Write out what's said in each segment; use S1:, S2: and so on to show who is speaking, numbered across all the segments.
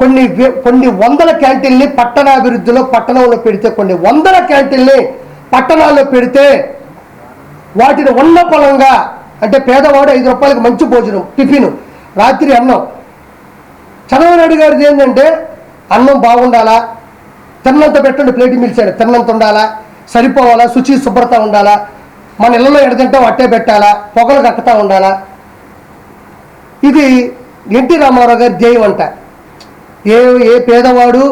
S1: కొన్ని వందల క్యాంటీన్ని పట్టణాభివృద్ధిలో పట్టణంలో పెడితే, కొన్ని వందల క్యాంటీన్ని పట్టణాల్లో పెడితే వాటిని ఉన్న పొలంగా, అంటే పేదవాడు 5 రూపాయలకి మంచి భోజనం, టిఫిన్, రాత్రి అన్నం. చంద్రబాబు నాయుడు గారిది ఏంటంటే అన్నం బాగుండాలా, తిన్నంత పెట్టండి, ప్లేట్ మిల్చాడు, తిన్నంత ఉండాలా, సరిపోవాలా, శుచి శుభ్రత ఉండాలా, మన ఇళ్ళలో ఎడతింటాం అట్టే పెట్టాలా, పొగలు కక్కుతా ఉండాలా. ఇది ఎన్టీ రామారావు గారి ధ్యేయం అంట. ఏ పేదవాడు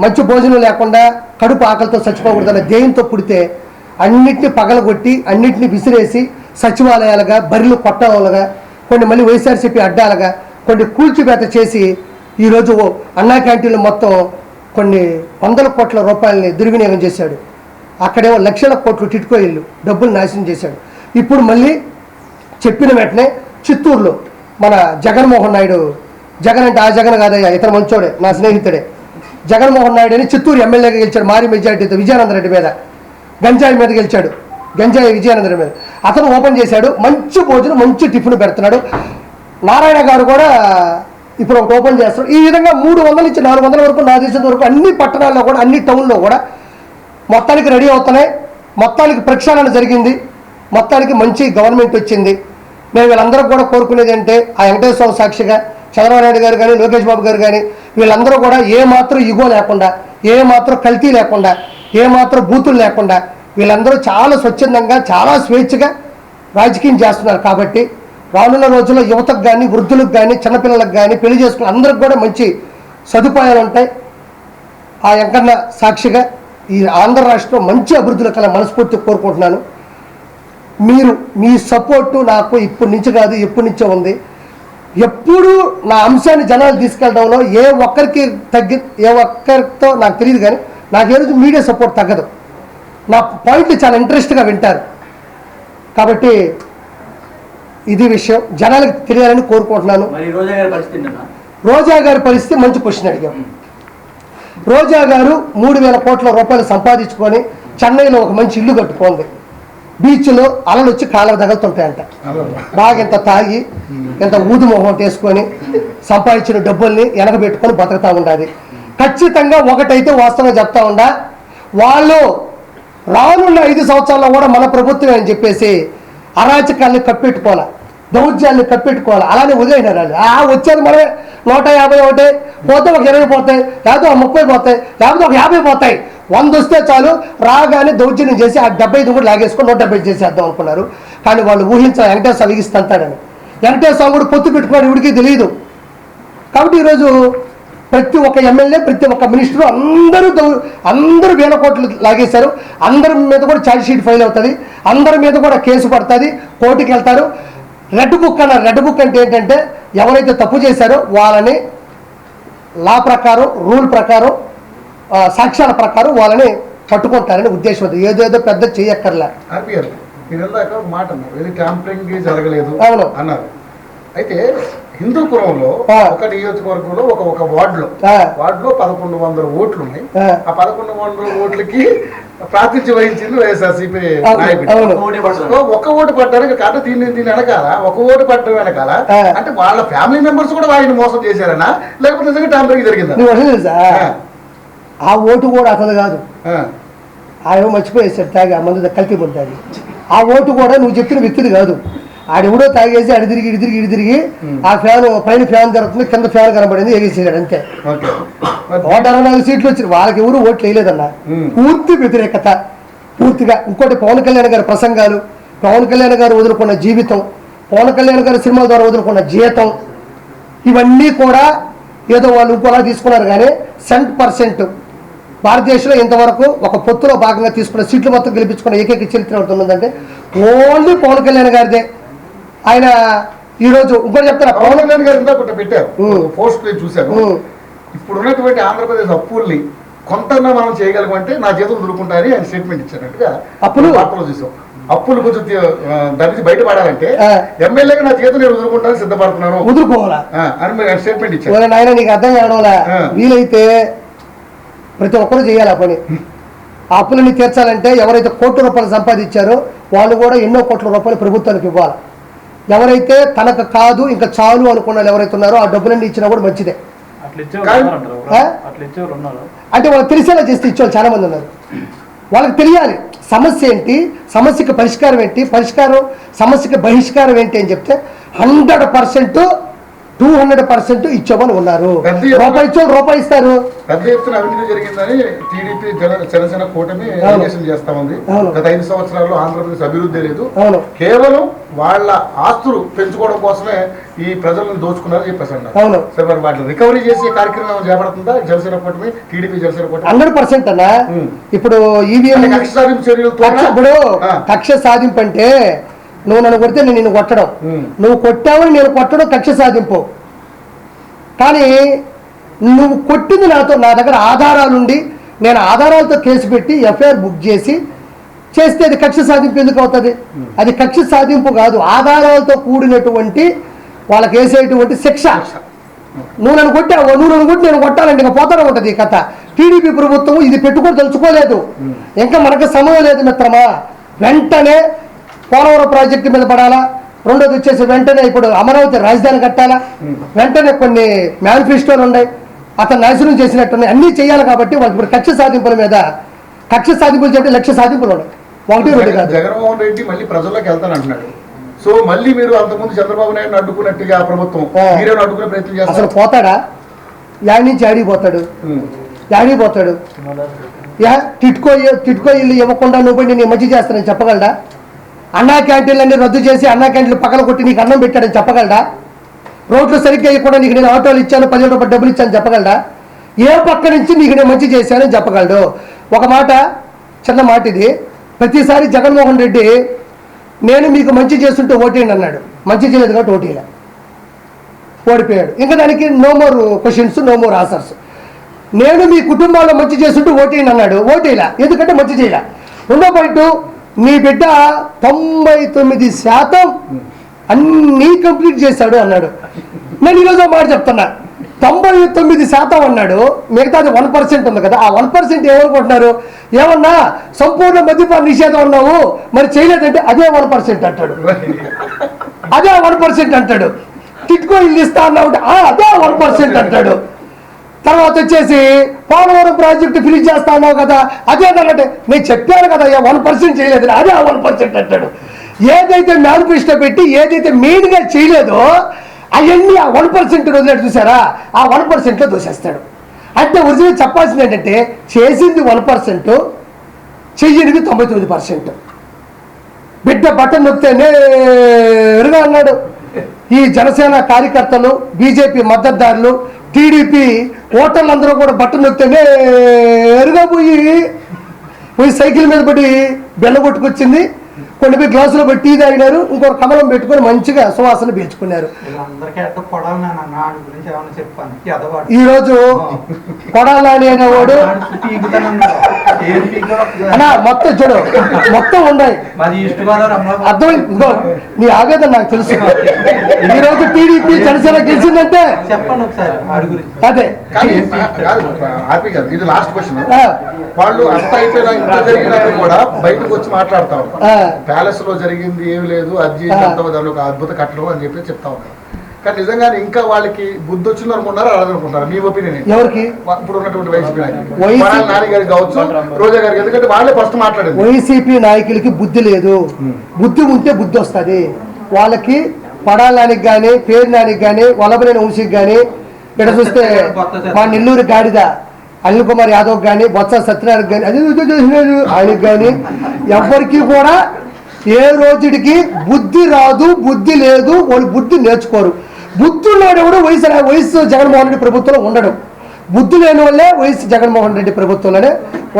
S1: మంచి భోజనం లేకుండా కడుపు ఆకలితో చచ్చిపోకూడదన్న ధ్యేయంతో పుడితే అన్నిటిని పగలగొట్టి, అన్నిటిని విసిరేసి సచివాలయాలుగా, బరిలు కొట్టవాలుగా, కొన్ని మళ్ళీ వైఎస్ఆర్సీపీ అడ్డాలుగా, కొన్ని కూల్చివేత చేసి ఈరోజు అన్నా క్యాంటీన్లు మొత్తం కొన్ని వందల కోట్ల రూపాయలని దుర్వినియోగం చేశాడు. అక్కడేమో లక్షల కోట్లు టిట్కో ఇల్లు డబ్బులు నాశనం చేశాడు. ఇప్పుడు మళ్ళీ చెప్పిన వెంటనే చిత్తూరులో మన జగన్మోహన్ నాయుడు, జగన్ అంటే ఆ జగన్ కాదయ్యా, ఇతర మంచోడే, నా స్నేహితుడే, జగన్మోహన్ నాయుడు అని చిత్తూరు ఎమ్మెల్యేగా గెలిచాడు భారీ మెజార్టీతో, విజయానంద రెడ్డి మీద, గంజాయి మీద గెలిచాడు, గంజాయి విజయానంద రెడ్డి మీద. అతను ఓపెన్ చేశాడు, మంచి భోజనం, మంచి టిఫిన్ పెడుతున్నాడు. నారాయణ గారు కూడా ఇప్పుడు ఒకటి ఓపెన్ చేస్తాడు. ఈ విధంగా 300 నుంచి 400 వరకు, నా దేశం వరకు అన్ని పట్టణాల్లో కూడా, అన్ని టౌన్లో కూడా మొత్తానికి రెడీ అవుతున్నాయి. మొత్తానికి ప్రక్షాళన జరిగింది, మొత్తానికి మంచి గవర్నమెంట్ వచ్చింది. మేము వీళ్ళందరూ కూడా కోరుకునేది అంటే, ఆ వెంకటేశ్వర సాక్షిగా చంద్రబాబు నాయుడు గారు కానీ, లోకేష్ బాబు గారు కానీ, వీళ్ళందరూ కూడా ఏమాత్రం ఇగో లేకుండా, ఏమాత్రం కల్తీ లేకుండా, ఏమాత్రం బూతులు లేకుండా, వీళ్ళందరూ చాలా స్వచ్ఛందంగా, చాలా స్వేచ్ఛగా రాజకీయం చేస్తున్నారు. కాబట్టి రానున్న రోజుల్లో యువతకు కానీ, వృద్ధులకు కానీ, చిన్నపిల్లలకు కానీ, పెళ్లి చేసుకున్న అందరికి కూడా మంచి సదుపాయాలు ఉంటాయి. ఆ వెంకన్న సాక్షిగా ఈ ఆంధ్ర రాష్ట్రం మంచి అభివృద్ధిలో కల మనస్ఫూర్తి కోరుకుంటున్నాను. మీ సపోర్టు నాకు ఇప్పటి నుంచి కాదు, ఎప్పటి నుంచో ఉంది. ఎప్పుడు నా అంశాన్ని జనాలు తీసుకెళ్ళడంలో ఏ ఒక్కరితో నాకు తెలియదు, కానీ నాకు ఏ రోజు మీడియా సపోర్ట్ తగ్గదు. నా పాయింట్లు చాలా ఇంట్రెస్ట్గా వింటారు. కాబట్టి ఇది విషయం జనాలకు తెలియాలని కోరుకుంటున్నాను. రోజా గారి పరిస్థితి మంచి క్వశ్చన్ అడిగాం. రోజా గారు 3,000 కోట్ల రూపాయలు సంపాదించుకొని చెన్నైలో ఒక మంచి ఇల్లు కట్టుకోండి. బీచ్లో అలలు వచ్చి కాళ్ళ తగులుతుంటాయంట. బాగా ఇంత తాగి, ఇంత ఊదు మొహం వేసుకొని సంపాదించిన డబ్బుల్ని వెనకబెట్టుకొని బతుకుతూ ఉండాలి. ఖచ్చితంగా ఒకటైతే వాస్తవంగా చెప్తా ఉండా, వాళ్ళు రానున్న 5 సంవత్సరాల్లో కూడా మన ప్రభుత్వం అని చెప్పేసి అరాచకాల్ని కప్పెట్టుకోవాలి, దౌర్జాన్ని కప్పెట్టుకోవాలి. అలానే వదిలేసినారు వాళ్ళు. వచ్చేది మనమే 151 పోతే ఒక 20 పోతాయి, లేకపోతే ఒక 30 పోతాయి, లేకపోతే ఒక 50 పోతాయి. 100 వస్తే చాలు, రాగానే దౌర్జన్యం చేసి ఆ 75 కూడా లాగేసుకొని 170 చేసేద్దాం అనుకున్నారు. కానీ వాళ్ళు ఊహించాలి వెంకటేశ్వర వెలిగిస్తుంటాడని. వెంకటేశ్వర కూడా పొత్తు పెట్టుకున్నాడు, ఇవిడికి తెలియదు. కాబట్టి ఈరోజు ప్రతి ఒక్క ఎమ్మెల్యే, ప్రతి ఒక్క మినిస్టరు అందరూ 1,000 కోట్లు లాగేశారు. అందరి మీద కూడా ఛార్జ్ షీట్ ఫైల్ అవుతుంది, అందరి మీద కూడా కేసు పడుతుంది, కోర్టుకి వెళ్తారు. రెడ్ బుక్ అన్నారు. రెడ్ బుక్ అంటే ఏంటంటే ఎవరైతే తప్పు చేశారో వాళ్ళని లా ప్రకారం, రూల్ ప్రకారం, సాక్ష్యాల ప్రకారం వాళ్ళని పట్టుకుంటారని ఉద్దేశం. ఏదేదో పెద్ద చెయ్యక్కర్లే.
S2: మాట అన్నారు, జరగలేదు అన్నారు. అయితే హిందూపురంలో ఒక నియోజకవర్గంలో ఒక వార్డులో 1,100 ఓట్లు ఉన్నాయి. ఆ 1,100 ఓట్లకి ప్రాతినిధ్యం వహించింది వైఎస్ఆర్సీపీ నాయకుడు. ఒక్క ఓటు పడ్డానికి కాదు, దీన్ని వెనకాల ఒక ఓటు పట్టడం వెనకాల అంటే వాళ్ళ ఫ్యామిలీ మెంబర్స్ కూడా ఆయన మోసం చేశారనా, లేకపోతే నిజంగా ట్యాంపరింగ్ జరిగిందా?
S1: ఆ ఓటు కూడా అతను కాదు, ఆయన మర్చిపోయేసాడు తాగి, ఆ మందు కల్తీ పడ్డాడు. ఆ ఓటు కూడా నువ్వు చెప్పిన వ్యక్తిది కాదు. ఆడెవడో తాగేసి అడి తిరిగి ఆ ఫ్యాన్ పైన ఫ్యాన్ జరుగుతుంది, కింద ఫ్యాన్ కనబడింది, ఎగేసాడు అంతే. 164 సీట్లు వచ్చింది. వాళ్ళకి ఎవరు ఓట్లు వేయలేదన్న. పూర్తి వ్యతిరేకత, పూర్తిగా. ఇంకోటి పవన్ కళ్యాణ్ గారి ప్రసంగాలు, పవన్ కళ్యాణ్ గారు వదులుకున్న జీవితం, పవన్ కళ్యాణ్ గారి సినిమాల ద్వారా వదులుకున్న జీతం, ఇవన్నీ కూడా ఏదో వాళ్ళు ఇంకోలా తీసుకున్నారు. కానీ 100% భారతదేశంలో ఇంతవరకు ఒక పొత్తులో భాగంగా తీసుకున్న సీట్లు మొత్తం గెలిపించుకున్న ఏకైక చరిత్ర అవుతుందంటే ఓన్లీ పవన్ కళ్యాణ్ గారిదే. ఆయన ఈరోజు ఇంకోటి చెప్తారా,
S2: పవన్ కళ్యాణ్ గారు ఇందాక పెట్టారు పోస్ట్ చూశాను. ఇప్పుడు ఉన్నటువంటి ఆంధ్రప్రదేశ్ అప్పుల్ని కొంత మనం చేయగలమంటే నా చేతులు వదులుకుంటారని ఆయన స్టేట్మెంట్ ఇచ్చినట్టుగా వార్తలు చూసాం. అప్పులు కొంచెం దాని నుంచి బయటపడాలంటే ఎమ్మెల్యేగా నా చేతులు నేను వదులుకుంటానని సిద్ధపడుతున్నాను,
S1: వదులుకోవాలా
S2: అని స్టేట్మెంట్ ఇచ్చారు.
S1: నాయన నీకు అర్థం కావడంలా, వీలైతే ప్రతి ఒక్కరు చేయాలి ఆ పని. ఆ అప్పులని తీర్చాలంటే ఎవరైతే కోట్ల రూపాయలు సంపాదించారో వాళ్ళు కూడా ఎన్నో కోట్ల రూపాయలు ప్రభుత్వానికి ఇవ్వాలి. ఎవరైతే తనకు కాదు ఇంకా చాలు అనుకున్న ఎవరైతే ఉన్నారో ఆ డబ్బులన్నీ ఇచ్చినా కూడా మంచిదే. అంటే వాళ్ళకి తెలిసేలా చేస్తే ఇచ్చేవాళ్ళు చాలా మంది ఉన్నారు. వాళ్ళకి తెలియాలి సమస్య ఏంటి, సమస్యకి పరిష్కారం ఏంటి, సమస్యకి బహిష్కారం ఏంటి అని చెప్తే 100% 200% ఇచ్చేవాళ్ళు ఉన్నారు. రూపాయి ఇచ్చేవాళ్ళు రూపాయి ఇస్తారు.
S2: పెద్ద ఎత్తున అవినీతి జరిగిందని టీడీపీ జనసేన కూటమి చేస్తా ఉంది. గత 5 సంవత్సరాల్లో ఆంధ్రప్రదేశ్ అభివృద్ధి లేదు, కేవలం వాళ్ళ ఆస్తులు పెంచుకోవడం కోసమే ఈ ప్రజలను దోచుకున్నారని చెప్పేసి అన్నారు. సరే మరి వాటిని రికవరీ చేసే కార్యక్రమం చేపడుతుందా జనసేన కూటమి, టీడీపీ జనసేన కూటమి?
S1: 100% అన్నా. ఇప్పుడు
S2: కక్ష సాధింపు చర్యలతో
S1: ఇప్పుడు కక్ష సాధింపు అంటే నువ్వు నన్ను కొడితే నేను నిన్ను కొట్టడం, నువ్వు కొట్టావని నేను కొట్టడం కక్ష సాధింపు. కానీ నువ్వు కొట్టింది నా దగ్గర ఆధారాలుండి నేను ఆధారాలతో కేసు పెట్టి ఎఫ్ఐఆర్ బుక్ చేస్తే అది కక్ష సాధింపు ఎందుకు అవుతుంది? అది కక్ష సాధింపు కాదు, ఆధారాలతో కూడినటువంటి వాళ్ళకి వేసేటువంటి శిక్ష. నువ్వు నన్ను కొట్టావు, నువ్వు నన్ను కొట్టి నేను కొట్టాలంటే ఇంకా పోతానే ఉంటుంది ఈ కథ. టీడీపీ ప్రభుత్వం ఇది పెట్టుకొని తెలుసుకోలేదు, ఇంకా మనకు సమయం లేదు మిత్రమా. వెంటనే పోలవరం ప్రాజెక్టు మీద పడాలా, రెండోది వచ్చేసి వెంటనే ఇప్పుడు అమరావతి రాజధాని కట్టాలా, వెంటనే కొన్ని మేనిఫెస్టోలు ఉన్నాయి అతను నాశనం చేసినట్టున్నాయి, అన్నీ చేయాలి. కాబట్టి వాళ్ళు ఇప్పుడు కక్ష సాధింపుల మీద కక్ష సాధింపులు చెప్తే లక్ష సాధింపులు ఉన్నాయి. 1 2 కాదు.
S2: జగన్మోహన్ రెడ్డి మళ్ళీ ప్రజల్లోకి వెళ్తానంటున్నాడు. సో మళ్ళీ మీరు అంతకుముందు చంద్రబాబు నాయుడు అడ్డుకున్నట్టుగా ప్రభుత్వం మీరే అడ్డుకునే ప్రయత్నం చేస్తారు.
S1: అసలు పోతాడా? యాడి నుంచి ఆడిపోతాడు, ఆడిపోతాడు. టిట్కో ఇల్లు ఇవ్వకుండా నువ్వు నేను మంచి చేస్తానని చెప్పగలడా? అన్నా క్యాంటీన్లు అన్ని రద్దు చేసి అన్నా క్యాంటీన్లు పక్కన కొట్టి నీకు అన్నం పెట్టాడని చెప్పగలడా? రోడ్లు సరిగ్గా ఇవ్వకుండా నీకు నేను ఆటోలు ఇచ్చాను, 10 రూపాయలు డబ్బులు ఇచ్చాను చెప్పగలడా? ఏ పక్క నుంచి నీకు నేను మంచి చేశానని చెప్పగలడు? ఒక మాట, చిన్న మాట ఇది. ప్రతిసారి జగన్మోహన్ రెడ్డి నేను మీకు మంచి చేస్తుంటే ఓటేయండి అన్నాడు, మంచి చేయలేదు కాబట్టి ఓటేయాల, ఓడిపోయాడు. ఇంకా దానికి no more questions, no more answers. నేను మీ కుటుంబాల్లో మంచి చేస్తుంటే ఓటేయండి అన్నాడు, ఓటేయాల, ఎందుకంటే మంచి చేయాల. రెండో పాయింట్, నీ బిడ్డ 99% అన్నీ కంప్లీట్ చేశాడు అన్నాడు. నేను ఈరోజు మాట చెప్తున్నా, 99% అన్నాడు, మిగతాది 1% ఉంది కదా, ఆ 1% ఏమనుకుంటున్నారు? ఏమన్నా సంపూర్ణ మద్యపాన నిషేధం అన్నావు, మరి చేయలేదంటే అదే 1% అంటాడు, అదే 1% అంటాడు. టిట్కో ఇల్లు ఇస్తా అన్నావు అదే 1% అంటాడు. తర్వాత వచ్చేసి పోలవరం ప్రాజెక్టు ఫినిష్ చేస్తా అన్నావు కదా, అదేంటే నేను చెప్పాను కదా 1% చేయలేదు, అదే 1% అంటాడు. ఏదైతే మేనిఫెస్టో పెట్టి ఏదైతే మెయిన్గా చేయలేదో అవన్నీ ఆ 1% వదిలేడు చూసారా, ఆ 1%లో దోసేస్తాడు. అంటే ఒరిజినల్ చెప్పాల్సింది ఏంటంటే చేసింది 1%, చెయ్యనిది 99%. బిడ్డ బటన్ నొక్కితే నేరుగా అన్నాడు. ఈ జనసేన కార్యకర్తలు, బీజేపీ మద్దతుదారులు, టీడీపీ ఓటర్లందరూ కూడా బట్టలు నొక్కితే నేరుగా పోయి సైకిల్ మీద పడి బెల్ల కొట్టుకొచ్చింది, కొన్ని గ్లాసులో పెట్టి టీ తాగినారు, ఇంకొక కమలం పెట్టుకొని మంచిగా సువాసన పీల్చుకున్నారు. ఈరోజు కొడాలని అనేవాడు అన్నా మొత్తం చూడు, మొత్తం ఉన్నాయి అర్థం. నీ ఆవేదన నాకు తెలుసు. ఈరోజు టీడీపీ జనసేన గెలిచిందంటే అదే.
S2: ఇది లాస్ట్ క్వశ్చన్. వాళ్ళు అంత అయిపోయినా ఇంత జరిగినా కూడా బయటకు వచ్చి మాట్లాడతాం, ప్యాలెస్ లో జరిగింది ఏమి లేదు, అది దాని ఒక అద్భుత కట్టడం అని చెప్పి చెప్తా ఉన్నారు. కానీ నిజంగానే ఇంకా వాళ్ళకి బుద్ధి వచ్చింది అనుకుంటారా అనుకుంటారా? మీ ఒపీనియన్ ఎవరికి? ఇప్పుడు ఉన్నటువంటి వైసీపీ నాయకులు కావచ్చు, రోజా గారికి, ఎందుకంటే వాళ్ళే ఫస్ట్ మాట్లాడేది.
S1: వైసీపీ నాయకులకి బుద్ధి లేదు. బుద్ధి ఉంటే బుద్ధి వస్తుంది వాళ్ళకి. పడాలానికి కానీ, పేరు నానికి కానీ, వల్లభనేని వంశీకి కానీ, ఇక్కడ చూస్తే మా నెల్లూరు గాడిద అనిల్ కుమార్ యాదవ్ కానీ, బొత్స సత్యనారాయణ కానీ, అది ఆయనకి కానీ ఎవరికి కూడా ఏ రోజుడికి బుద్ధి రాదు, బుద్ధి లేదు, వాళ్ళు బుద్ధి నేర్చుకోరు. బుద్ధి ఉన్నవాడు కూడా వయసు జగన్మోహన్ రెడ్డి ప్రభుత్వంలో ఉండడు. బుద్ధి లేని వాళ్ళే వైఎస్ జగన్మోహన్ రెడ్డి ప్రభుత్వంలోనే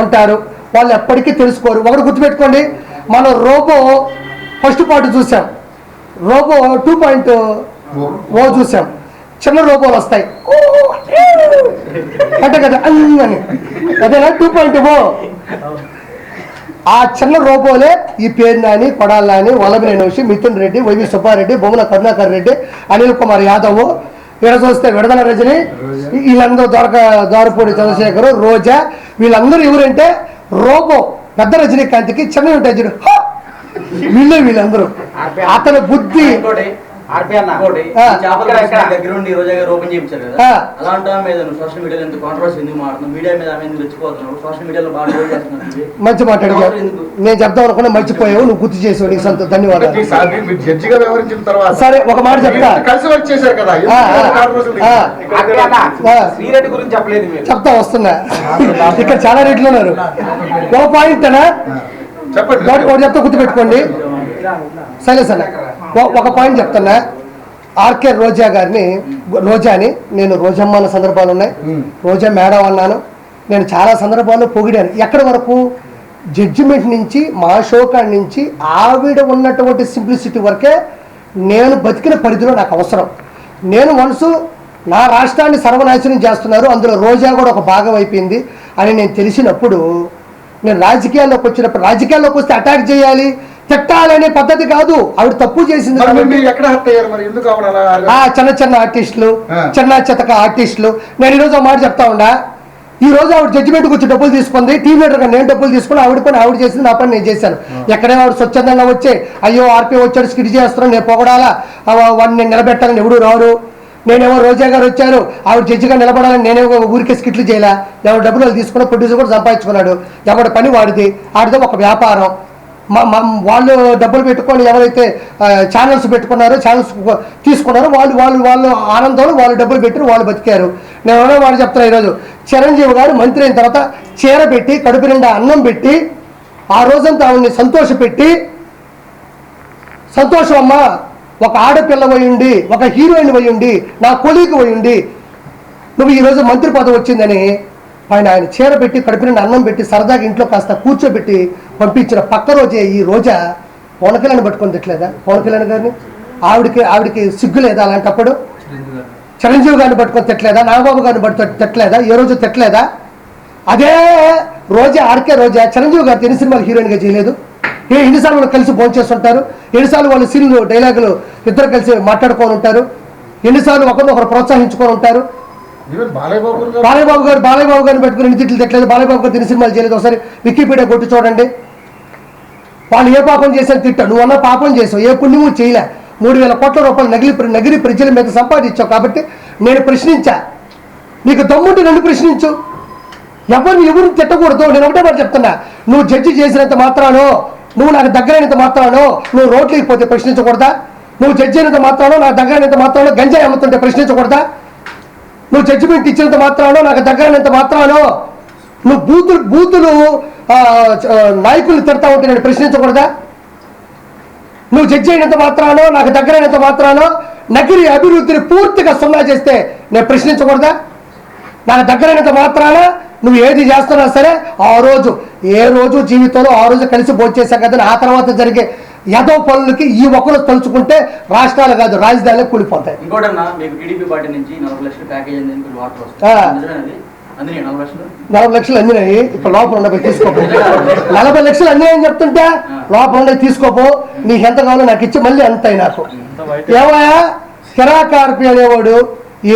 S1: ఉంటారు. వాళ్ళు ఎప్పటికీ తెలుసుకోరు. ఒకటి గుర్తుపెట్టుకోండి, మనం రోబో ఫస్ట్ పార్ట్ చూసాం, రోబో 2.0 చూసాం. చిన్న రోబోలు వస్తాయి అంటే కదా అని, అదేనా 2.0. ఆ చిన్న రోబోలే ఈ పేరు నాని, కొడాలని, వల్లభనేని వంశీ, మిథున్ రెడ్డి, వైవి సుబ్బారెడ్డి, బొమ్మల కరుణాకర్ రెడ్డి, అనిల్ కుమార్ యాదవ్, ఇక్కడ చూస్తే విడుదల రజని, వీళ్ళందరూ దొరపూడి చంద్రశేఖర్, రోజా, వీళ్ళందరూ ఎవరంటే రోబో. పెద్ద రజనీకాంత్కి చిన్న ఉంటాయి చూడు, వీళ్ళందరూ. అతని బుద్ధి
S3: దగ్గర ఉండి రోజా గారు ఓపెన్ చేయించారు కదా, అలాంటి మీద సోషల్ మీడియాలో ఎంత కాంట్రవర్సీ ఎందుకు మాట్లాడుతున్నావు? మీడియా మీద ఆమె ఎందుకు రెచ్చిపోతున్నావు? సోషల్ మీడియాలో బాగా ట్రోల్ చేస్తున్నారు.
S1: మంచి మాట్లాడు. నేను చెప్తాను అనుకున్నా, మర్చిపోయావు, నువ్వు గుర్తు చేసావు, నీకు సంతోషం, ధన్యవాదాలు.
S2: జడ్జిగా వ్యవహరించిన తర్వాత
S1: సరే ఒక మాట చెప్తా,
S2: కలిసి వర్క్ చేశారు కదా,
S4: శ్రీరెడ్డి గురించి చెప్పలేదు మీరు.
S1: చెప్తా వస్తున్నా. ఇక్కడ చాలా రేట్లు ఉన్నారు. ఓ పాయింట్ అనా
S2: చెప్పండి,
S1: ఒకటి చెప్తా, గుర్తుపెట్టుకోండి. సరే సరే ఒక పాయింట్ చెప్తున్నా. ఆర్కే రోజాని నేను రోజమ్మ అన్న సందర్భాలు ఉన్నాయి, రోజా మేడం అన్నాను, నేను చాలా సందర్భాల్లో పొగిడాను. ఎక్కడి వరకు జడ్జిమెంట్ నుంచి, మా షో కాడి నుంచి ఆవిడ ఉన్నటువంటి సింప్లిసిటీ వరకే నేను బతికిన పరిధిలో నాకు అవసరం. నేను మనసు నా రాష్ట్రాన్ని సర్వనాశనం చేస్తున్నారు, అందులో రోజా కూడా ఒక భాగం అయిపోయింది అని నేను తెలిసినప్పుడు, నేను రాజకీయాల్లోకి వచ్చినప్పుడు, రాజకీయాల్లోకి వస్తే అటాక్ చేయాలి, తిట్టాలనే పద్ధతి కాదు. ఆవిడ తప్పు చేసింది. చిన్న చిన్న ఆర్టిస్టులు, చిన్న చితక ఆర్టిస్టులు. నేను ఈరోజు ఒక మాట చెప్తా ఉన్నా, ఈ రోజు ఆవిడ జడ్జిమెంట్కి వచ్చి డబ్బులు తీసుకుంది, టీం లీడర్గా నేను డబ్బులు తీసుకుని ఆవిడ పని ఆవిడ చేసింది, నా పని నేను చేశాను. ఎక్కడే ఆవిడ స్వచ్ఛందంగా వచ్చే అయ్యో ఆర్పీ వచ్చాడు స్కిట్ చేస్తున్నాను, నేను పొగడాలా, వాడిని నేను నిలబెట్టాలని ఎవడు రారు. నేనేమో రోజా గారు వచ్చారు ఆవిడ జడ్జిగా నిలబడాలని నేనేమో ఊరికే స్కిట్లు చేయలే. ఎవరు డబ్బులు వాళ్ళు తీసుకున్నా, ప్రొడ్యూసర్ కూడా సంపాదించుకున్నాడు, ఎవరి పని వాడిది, ఆడితే ఒక వ్యాపారం. వాళ్ళు డబ్బులు పెట్టుకొని ఎవరైతే ఛానల్స్ పెట్టుకున్నారో, ఛానల్స్ తీసుకున్నారో వాళ్ళు ఆనందంలో వాళ్ళు డబ్బులు పెట్టి వాళ్ళు బతికారు. నేను వాళ్ళు చెప్తున్నా, ఈరోజు చిరంజీవి గారు మంత్రి అయిన తర్వాత చీర పెట్టి, కడుపు నిండా అన్నం పెట్టి, ఆ రోజంతా ఆవిడ్ని సంతోషపెట్టి, సంతోషం అమ్మా, ఒక ఆడపిల్ల పోయిండి, ఒక హీరోయిన్ పోయిండి, నా కొలీగ్ పోయిండి, నువ్వు ఈరోజు మంత్రి పదవి వచ్చిందని ఆయన చీర పెట్టి, కడుపు నిండా అన్నం పెట్టి, సరదాగా ఇంట్లో కాస్త కూర్చోబెట్టి పంపించిన పక్క రోజే ఈ రోజా పవన్ కళ్యాణ్ పట్టుకొని తిట్టలేదా? పవన్ కళ్యాణ్ గారిని ఆవిడికి సిగ్గు లేదా? అలాంటప్పుడు చిరంజీవి గారిని పట్టుకొని తిట్టలేదా? నాగబాబు గారిని పట్టుకొని తిట్టలేదా? ఏ రోజు తిట్టలేదా? అదే రోజా, ఆర్కే రోజా చిరంజీవి గారితో ఎన్ని సినిమాలు హీరోయిన్గా చేయలేదు? ఎన్నిసార్లు వాళ్ళు కలిసి భోంచేస్తుంటారు, ఎన్నిసార్లు వాళ్ళు సీన్లు డైలాగులు ఇద్దరు కలిసి మాట్లాడుకొని ఉంటారు, ఎన్నిసార్లు ఒకరినొకరు ప్రోత్సహించుకొని ఉంటారు. బాలయ్యబాబు గారిని పెట్టుకుని ఎన్ని తిట్లు తిట్టలేదు, బాలయ్యబాబు గారు ఎన్ని సినిమాలు చేయలేదు? ఒకసారి వికీపీడియా కొట్టి చూడండి. వాళ్ళు ఏ పాపం చేశారు తిట్టాడు, నువ్వు అన్న పాపం చేసావు, ఏ పుణ్యము చేయలే, 3,000 కోట్ల రూపాయలు నగిలి ప్రజల మీద సంపాదించావు కాబట్టి నేను ప్రశ్నించా. నీకు దమ్ముంటే నన్ను ప్రశ్నించు, ఎవరు తిట్టకూడదు. నేను ఒకటే మాట చెప్తున్నా, నువ్వు జడ్జి చేసినంత మాత్రానో, నువ్వు నాకు దగ్గరైనంత మాత్రానో నువ్వు రోడ్లకి పోతే ప్రశ్నించకూడదా? నువ్వు జడ్జి అయినంత మాత్రానో, నాకు దగ్గరైనంత మాత్రానో గంజాయి అమ్ముతుంటే ప్రశ్నించకూడదా? నువ్వు జడ్జిమెంట్ ఇచ్చినంత మాత్రానో, నాకు దగ్గరైనంత మాత్రానో నువ్వు బూతులు నాయకులు తిడతా ఉంటే నేను ప్రశ్నించకూడదా? నువ్వు జడ్జి అయినంత మాత్రానో, నాకు దగ్గరైనంత మాత్రానో నగరి అభివృద్ధిని పూర్తిగా సున్నా చేస్తే నేను ప్రశ్నించకూడదా? నాకు దగ్గరైనంత మాత్రాన నువ్వు ఏది చేస్తున్నా సరే ఆ రోజు, ఏ రోజు జీవితంలో ఆ రోజు కలిసి భోంచేసాం కదా, ఆ తర్వాత జరిగే యదో పనులకి ఈ ఒక్కరు తలుచుకుంటే రాష్ట్రాలు కాదు రాజధానులు కూలిపోతాయి.
S3: ఇంకోటన్నా, మీకు టీడీపీ పార్టీ నుంచి 40 లక్షల ప్యాకేజ్ అందింది,
S1: 40 లక్షలు అందినాయి. ఇప్పుడు లోపల ఉన్నవి తీసుకోపో. 40 లక్షలు అన్నీ చెప్తుంటే లోపల ఉన్నవి తీసుకోపో, నీకు ఎంత కావాలో నాకు ఇచ్చి మళ్ళీ అంతాయి నాకు. ఏమయ్యా, కిరాకార్పి అనేవాడు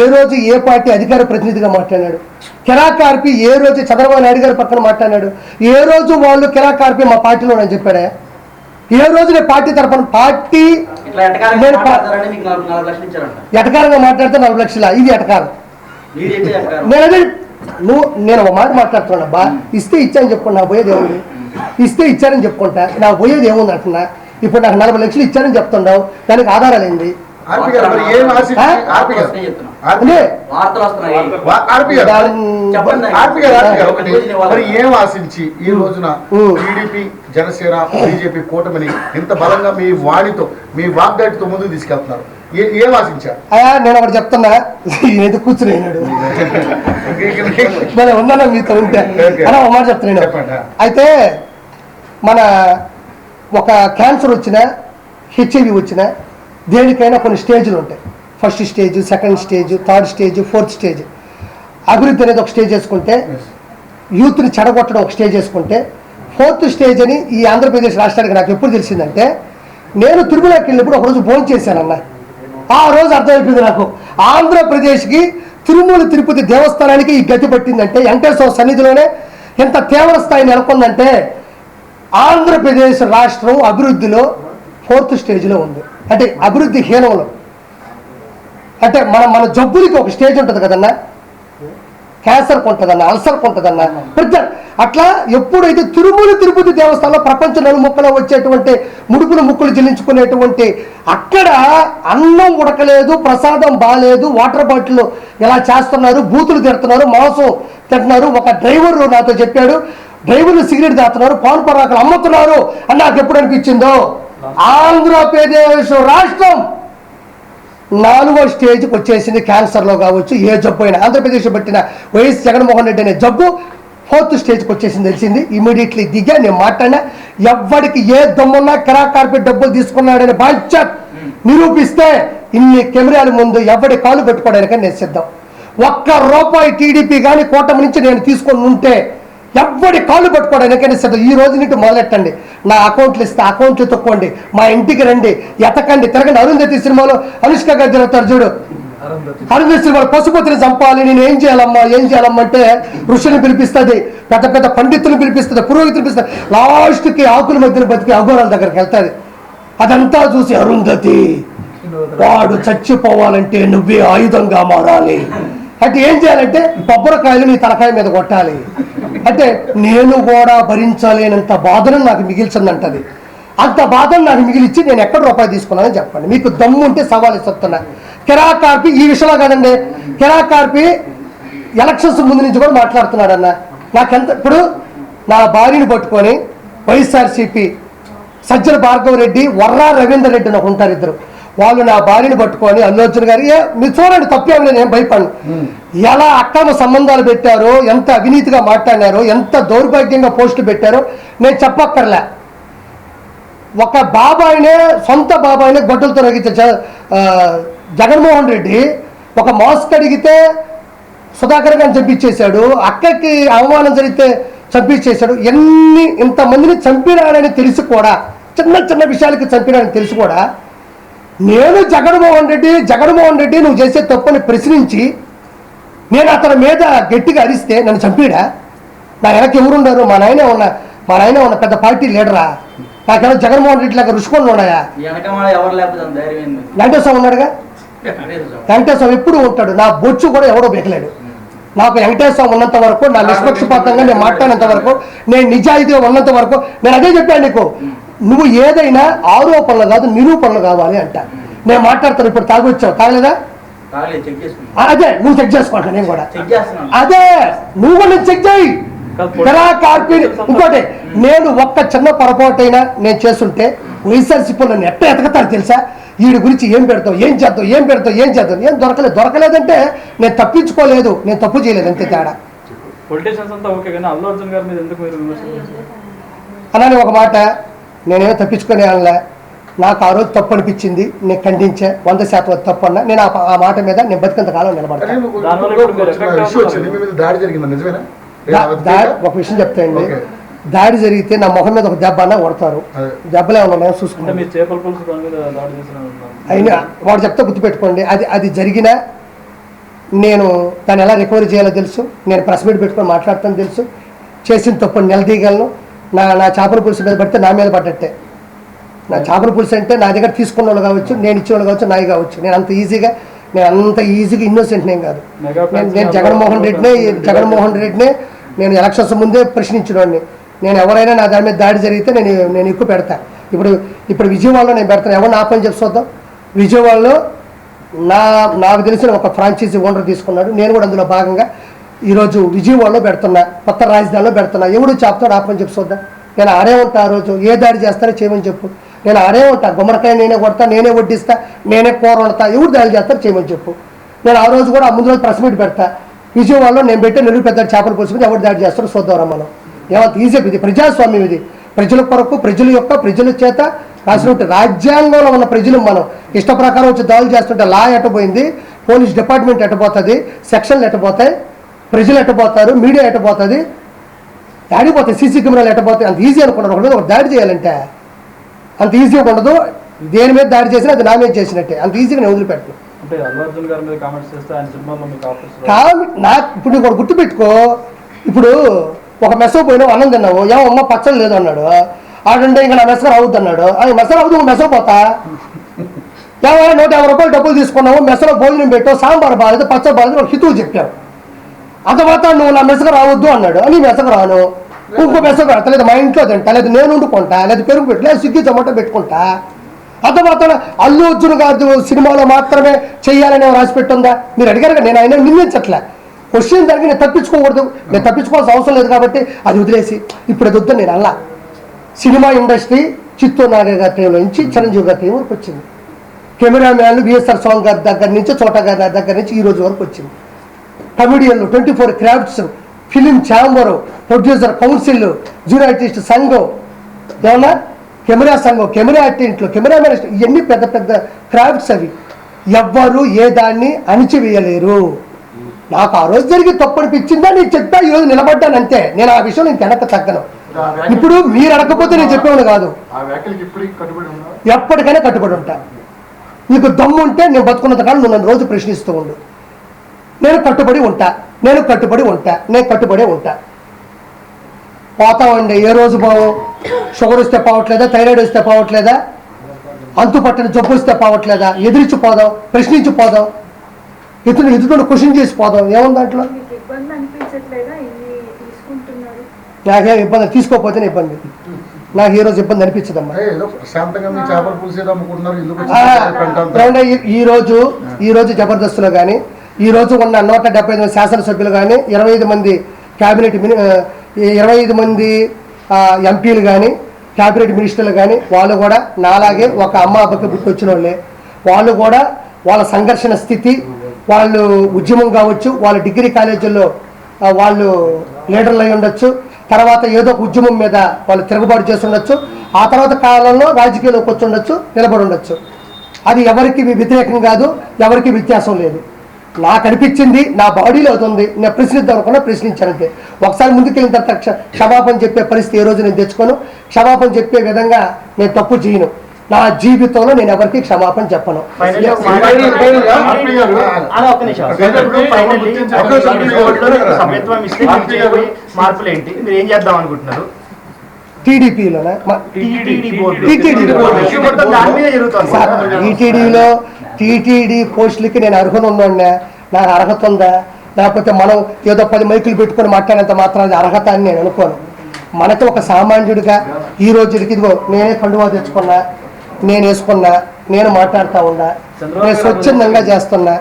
S1: ఏ రోజు ఏ పార్టీ అధికార ప్రతినిధిగా మాట్లాడాడు? కిరాకార్పి ఏ రోజు చంద్రబాబు నాయుడు గారి పక్కన మాట్లాడాడు? ఏ రోజు వాళ్ళు కిరాకార్పి మా పార్టీలో నేను చెప్పాడా? ఏ రోజు నేను పార్టీ తరఫున పార్టీ ఎటకారంగా మాట్లాడితే 40 లక్షల, ఇది ఎటకారం. నేను ఒక మాట మాట్లాడుతున్నా బా, ఇస్తే ఇచ్చాను చెప్పుకుంటా, నా పోయేది ఏముంది? ఇస్తే ఇచ్చారని చెప్పుకుంటా, నాకు పోయేది ఏముంది అంటున్నా. ఇప్పుడు నాకు 40 లక్షలు ఇచ్చారని చెప్తున్నావు, దానికి ఆధారాలు ఏంది?
S2: ఏం ఆశించి ఈ రోజున టీడీపీ జనసేన బీజేపీ కూటమిని ఇంత బలంగా మీ వాడితో, మీ వాగ్దాటితో ముందుకు తీసుకెళ్తున్నారు? ఏం ఆశించారు?
S1: నేను ఒకటి చెప్తున్నా, ఏది కూర్చున్నాడు ఉందా మీతో ఉంటే అని ఒక మాట చెప్తున్నాను. అయితే మన ఒక క్యాన్సర్ వచ్చినా, హెచ్ఐవి వచ్చినా, దేనికైనా కొన్ని స్టేజ్లు ఉంటాయి. First stage, second stage, third stage, fourth stage. అభివృద్ధి అనేది ఒక స్టేజ్ వేసుకుంటే, యూత్ని చెడగొట్టడం ఒక స్టేజ్ వేసుకుంటే, ఫోర్త్ స్టేజ్ అని ఈ ఆంధ్రప్రదేశ్ రాష్ట్రానికి నాకు ఎప్పుడు తెలిసిందంటే, నేను తిరుమలకి వెళ్ళినప్పుడు ఒకరోజు భోజనం చేశానన్న. ఆ రోజు అర్థమైపోయింది నాకు, ఆంధ్రప్రదేశ్కి తిరుమల తిరుపతి దేవస్థానానికి ఈ గతి పట్టిందంటే, వెంకటేశ్వర సన్నిధిలోనే ఎంత తీవ్ర స్థాయి నెలకొందంటే, ఆంధ్రప్రదేశ్ రాష్ట్రం అభివృద్ధిలో 4th స్టేజ్లో ఉంది. అంటే అభివృద్ధి హీనంలో అంటే మన జబ్బులకి ఒక స్టేజ్ ఉంటుంది కదన్నా, క్యాన్సర్కి ఉంటుందన్న, అల్సర్కి ఉంటుందన్న, ప్రతి అట్లా ఎప్పుడైతే తిరుపతి దేవస్థానంలో ప్రపంచ నలుముక్కలో వచ్చేటువంటి ముక్కులు చెల్లించుకునేటువంటి అక్కడ అన్నం ఉడకలేదు, ప్రసాదం బాగాలేదు, వాటర్ బాటిల్ ఇలా చేస్తున్నారు, బూతులు తిడుతున్నారు, మాంసం తింటున్నారు. ఒక డ్రైవర్ నాతో చెప్పాడు, డ్రైవర్లు సిగరెట్ తాగుతున్నారు, పాన్ పరాకులు అమ్ముతున్నారు అని నాకు ఎప్పుడు అనిపించిందో ఆంధ్రప్రదేశ్ రాష్ట్రం 4వ స్టేజ్కి వచ్చేసింది. క్యాన్సర్లో కావచ్చు, ఏ జబ్బు అయినా. ఆంధ్రప్రదేశ్ పట్టిన వైఎస్ జగన్మోహన్ రెడ్డి అనే జబ్బు 4th స్టేజ్కి వచ్చేసింది తెలిసింది. ఇమీడియట్లీ దిగా నేను మాట్లాడినా, ఎవ్వడికి ఏ దమ్మున్నా కార్పెట్ డబ్బులు తీసుకున్నాడని బాధ్యత నిరూపిస్తే ఇన్ని కెమెరాల ముందు ఎవడి కాలు పెట్టుకోవడానికి నేను సిద్ధం. ₹1 టీడీపీ కానీ కూటమి నుంచి నేను తీసుకొని ఉంటే ఎవ్వడి కాళ్ళు పట్టుకోవడానికైనా సిద్ధం. ఈ రోజు నుండి మొదలెట్టండి, నా అకౌంట్లు ఇస్తే అకౌంట్లు తొక్కోండి, మా ఇంటికి రండి, ఎతకండి, తిరగండి. అరుంధతి సినిమాలో అనుష్క గారు తిరుగుతారు చూడు, అరుంధతి సినిమాలో పశుపతిని చంపాలి, నేను ఏం చేయాలమ్మా అంటే ఋషుని పిలిపిస్తుంది, పెద్ద పండితులను పిలిపిస్తుంది, పురోహితులు పిలిపిస్తుంది, లాస్ట్కి ఆకుల మధ్యన బతికి అఘోరాల దగ్గరికి వెళ్తుంది. అదంతా చూసి అరుంధతి వాడు చచ్చిపోవాలంటే నువ్వే ఆయుధంగా మారాలి అంటే ఏం చేయాలంటే కొబ్బరికాయలు నీ తలకాయ మీద కొట్టాలి అంటే నేను కూడా భరించలేనంత బాధను నాకు మిగిల్చిందంటది. అంత బాధను నాకు మిగిలిచ్చి నేను ఎక్కడ రూపాయి తీసుకున్నానని చెప్పండి. మీకు దమ్ము ఉంటే సవాల్ ఇస్తున్నా. కిరాకార్పి ఈ విషయంలో కాదండి, కిరాకార్పి ఎలక్షన్స్ ముందు నుంచి కూడా మాట్లాడుతున్నాడన్న. నాకెంత ఇప్పుడు నా భార్యని పట్టుకొని వైఎస్ఆర్సీపీ సజ్జల భార్గవ రెడ్డి, వర్రా రవీందర్ రెడ్డి నాకు ఉంటారు, ఇద్దరు. వాళ్ళు నా భార్యని పట్టుకొని అల్లు అర్జున్ గారు మీరు చూడండి, తప్పేమో నేను భయపడను, ఎలా అక్రమ సంబంధాలు పెట్టారో, ఎంత అవినీతిగా మాట్లాడారో, ఎంత దౌర్భాగ్యంగా పోస్టులు పెట్టారో నేను చెప్పక్కర్లే. ఒక బాబాయినే, సొంత బాబాయినే గొడ్డలతో రగితే జగన్మోహన్ రెడ్డి ఒక మాస్క్ అడిగితే సుధాకర్ గారిని చంపించేశాడు, అక్కకి అవమానం జరిగితే చంపించేశాడు. ఇంతమందిని చంపినాడని తెలిసి కూడా, చిన్న విషయాలకి చంపినాడని తెలిసి కూడా నేను జగన్మోహన్ రెడ్డి నువ్వు చేసే తప్పని ప్రశ్నించి నేను అతని మీద గట్టిగా అరిస్తే నన్ను చంపిడా? నా వెనక ఎవరున్నారు? మా నాయనే ఉన్న పెద్ద పార్టీ లీడరా? నాకేమో జగన్మోహన్ రెడ్డి లాగా రుచుకొని ఉన్నాయా? వెంకటేశ్వరం ఉన్నాడుగా, వెంకటేశ్వరం ఎప్పుడు ఉంటాడు. నా బొచ్చు కూడా ఎవడో బెకలేడు. నాకు వెంకటేశ్వరం ఉన్నంత వరకు, నా నిష్పక్షపాతంగా నేను మాట్లాడినంత వరకు, నేను నిజాయితీగా ఉన్నంత వరకు నేను అదే చెప్పాను నీకు. నువ్వు ఏదైనా ఆరోపణలు కాదు నిరూపణలు కావాలి అంట. నేను మాట్లాడతాను. ఇప్పుడు తాగొచ్చావు, తాగలేదా? అదే నువ్వు చెక్ చేసుకుంటా, నేను కూడా అదే నువ్వు కూడా చెక్ చేయి. ఇంకోటి, నేను ఒక్క చిన్న పొరపాటైనా నేను చేస్తుంటే వైఎస్ఆర్సీపీలో నన్ను ఎతకతారు తెలుసా? వీడి గురించి ఏం పెడతావు, ఏం చేద్దాం, ఏం దొరకలేదంటే నేను తప్పించుకోలేదు, నేను తప్పు చేయలేదు, అంతే తేడా. అలానే ఒక మాట, నేనేమో తప్పించుకునే అనలే. నాకు ఆ రోజు తప్పు అనిపించింది, నేను ఖండించా. 100% తప్పు అన్నా. నేను ఆ మాట మీద నేను బతికంత కాలం నిలబడతాను. ఒక విషయం చెప్తాయండి, దాడి జరిగితే నా మొహం మీద ఒక దెబ్బ అన్నా కొడతారు. దెబ్బలు ఏమన్నా ఉన్నాయో చూసుకుంటాను. అయినా వాడు చెప్తే గుర్తుపెట్టుకోండి, అది జరిగినా నేను దాన్ని ఎలా రికవరీ చేయాలో తెలుసు. నేను ప్రెస్ మీట్ పెట్టుకొని మాట్లాడతాను తెలుసు. చేసిన తప్పు నిలదీయగలను. నా చేపల పులుసు మీద పడితే నా మీద పడ్డట్టే. నా చేపల పులుసు అంటే నా దగ్గర తీసుకున్న వాళ్ళు కావచ్చు, నేను ఇచ్చిన వాళ్ళు కావచ్చు, నాయి కావచ్చు. నేను అంత ఈజీగా ఇన్నోసెంట్ నేను కాదు. నేను జగన్మోహన్ రెడ్డినే నేను ఎలక్షన్స్ ముందే ప్రశ్నించినవాడిని. నేను ఎవరైనా నా దాని మీద దాడి జరిగితే నేను ఎక్కువ పెడతా. ఇప్పుడు విజయవాడలో నేను పెడతాను. ఎవరిని ఆపని చెప్పి చూద్దాం. విజయవాడలో నాకు తెలిసిన ఒక ఫ్రాంచైజీ ఓనర్ తీసుకున్నాడు. నేను కూడా అందులో భాగంగా ఈరోజు విజయవాడలో పెడుతున్నా, కొత్త రాజధానిలో పెడుతున్నా. ఎవడు చెప్తాడు ఆపని చెప్పి చూద్దాం. నేను ఆడే ఉంటా. ఆ రోజు ఏ దాడి చేస్తానో చేయమని చెప్పు. నేను ఆడే ఉంటా. గుమ్మడికాయ నేనే కొడతా, నేనే వడ్డిస్తా, నేనే కూర వండుతా. ఎవరు దాడి చేస్తారో చేయమని చెప్పు. నేను ఆ రోజు కూడా ముందు రోజు ప్రెస్ మీట్ పెడతా. విజయవాడలో నేను పెట్టే నెల్లూరు పెద్ద చేపల పులుసు ఎవరు దాడి చేస్తారో చూద్దాం. మనం ఏమంత ఈజీ. ఇది ప్రజాస్వామ్యం. ఇది ప్రజల కొరకు, ప్రజల చేత రాసినట్టు రాజ్యాంగంలో ఉన్న ప్రజలు మనం ఇష్ట ప్రకారం వచ్చి దాడులు చేస్తుంటే లా ఎట్టబోయింది, పోలీస్ డిపార్ట్మెంట్ ఎట్టబోతుంది, సెక్షన్లు ఎట్టబోతాయి, ప్రజలు ఎట్టబోతారు, మీడియా ఎట్టబోతుంది, ఆడిపోతాయి, సీసీ కెమెరాలు ఎట్టబోతాయి. అంత ఈజీ అనుకున్నారు. ఒకటి మీద ఒక దాడి చేయాలంటే అంత ఈజీగా ఉండదు. దేని మీద దాడి చేసినా అది నా మీద చేసినట్టే. అంత ఈజీగా నేను వదిలిపెట్టను. నాకు ఇప్పుడు నీకు ఒకటి గుర్తుపెట్టుకో. ఇప్పుడు ఒక మెస పోయినావు, అన్నం తిన్నావు, ఏమమ్మ పచ్చడి లేదు అన్నాడు. ఆడంటే ఇంకా నా మెస అవుద్ది అన్నాడు. అది మెస అవుతుంది, మెస పోతా. ఏమైనా 150 రూపాయలు డబ్బులు తీసుకున్నావు, మెస్సులో భోజనం పెట్టావు, సాంబార్ బాగాలేదు, పచ్చ బాగాలేదు, ఒక హితువు చెప్పావు. అంత మాత్రం నువ్వు నా మెసకు రావద్దు అన్నాడు. అని మెసకు రాను, ఇంకో మెసకు పెడతా, లేదా మా ఇంట్లో తింటా, లేదా నేను వండుకుంటా, లేదా పెరుగు పెట్టు, లేదా స్విగ్గీ జొమాటో పెట్టుకుంటా. అంత మాత్రం అల్లు అర్జున్ గారు సినిమాలో మాత్రమే చెయ్యాలని రాసి పెట్టుందా? మీరు అడిగారు కదా, నేను ఆయన నిందించట్లే. క్వశ్చన్ దానికి నేను తప్పించుకోకూడదు, నేను తప్పించుకోవాల్సిన అవసరం లేదు కాబట్టి అది వదిలేసి ఇప్పుడు అది వద్దు నేను అలా. సినిమా ఇండస్ట్రీ చిత్తూరు నాగర్ గారి టైంలో నుంచి చిరంజీవి గారి టైం వరకు వచ్చింది. కెమెరామ్యాన్లు విఎస్ఆర్ స్వామి గారి దగ్గర నుంచి, చోటా గారి దగ్గర నుంచి ఈ రోజు వరకు వచ్చింది. కమెడియన్లు, 24 crafts, film chamber, producer council, junior artist సంఘం, ఏమన్నా కెమెరా సంఘం, కెమెరా ఆర్టిస్టులు, కెమెరామెన్, ఇవన్నీ పెద్ద పెద్ద క్రాఫ్ట్స్. అవి ఎవ్వరు ఏ దాన్ని అణిచివేయలేరు. నాకు ఆ రోజు జరిగి తప్పు అనిపించిందా నేను చెప్తా, ఈరోజు నిలబడ్డాను అంతే. నేను ఆ విషయం నేను వెనక్కి తగ్గను. ఇప్పుడు మీరు అడగకపోతే నేను చెప్పేవాడు కాదు, ఎప్పటికైనా కట్టుబడి ఉంటా. నీకు దమ్ము ఉంటే నేను బతుకున్నంత కాలం నువ్వు నన్ను రోజు ప్రశ్నిస్తూ ఉండు. నేను కట్టుబడి ఉంటా, నేను కట్టుబడి ఉంటా, నేను కట్టుబడే ఉంటా. పోతామండి, ఏ రోజు పోవు. షుగర్ వస్తే పోవట్లేదా, థైరాయిడ్ వస్తే పోవట్లేదా, అంతు పట్టని జబ్బు వస్తే పోవట్లేదా, ఎదిరించిపోదాం, ప్రశ్నించిపోదాం, ఎదుటి క్వశ్చన్ చేసిపోదాం. ఏముంది దాంట్లో? నాకేం ఇబ్బంది, తీసుకోకపోతేనే ఇబ్బంది. నాకు ఈ రోజు ఇబ్బంది అనిపించదమ్మా. ఈ రోజు జబర్దస్త్లో కానీ, ఈ రోజు ఉన్న 175 శాసనసభ్యులు కానీ, 25 మంది క్యాబినెట్ 25 మంది ఎంపీలు కానీ, క్యాబినెట్ మినిస్టర్లు కానీ, వాళ్ళు కూడా నాలాగే ఒక అమ్మ అబ్బకి పుట్టొచ్చిన వాళ్ళే. వాళ్ళు కూడా వాళ్ళ సంఘర్షణ స్థితి, వాళ్ళు ఉద్యమం కావచ్చు, వాళ్ళ డిగ్రీ కాలేజీల్లో వాళ్ళు లీడర్లు అయి ఉండొచ్చు, తర్వాత ఏదో ఒక ఉద్యమం మీద వాళ్ళు తిరుగుబాటు చేసి ఉండొచ్చు, ఆ తర్వాత కాలంలో రాజకీయాల్లోకి వచ్చి ఉండొచ్చు, నిలబడి ఉండొచ్చు. అది ఎవరికి వ్యతిరేకం కాదు, ఎవరికి వ్యత్యాసం లేదు. నాకు అనిపించింది, నా బాడీలో అవుతుంది, నేను ప్రశ్నిద్దాం అనుకున్నా ప్రశ్నించానంతే. ఒకసారి ముందుకెళ్ళిన తర్వాత క్షమాపణ చెప్పే పరిస్థితి ఏ రోజు నేను తెచ్చుకోను. క్షమాపణ చెప్పే విధంగా నేను తప్పు చేయను. నా జీవితంలో నేను ఎవరికి క్షమాపణ చెప్పను. టీటీడీలో టీటీడీ పోస్టులకి నేను అర్హత ఉన్నా, నాకు అర్హత ఉందా? లేకపోతే మనం ఏదో 10 మైకులు పెట్టుకొని మాట్లాడేంత మాత్రం అర్హత అని నేను అనుకోను. మనకి ఒక సామాన్యుడిగా ఈ రోజుకి ఇదిగో నేనే కండువా తెచ్చుకున్నా, నేను వేసుకున్నా, నేను మాట్లాడుతూ ఉన్నా, నేను స్వచ్ఛందంగా చేస్తున్నా.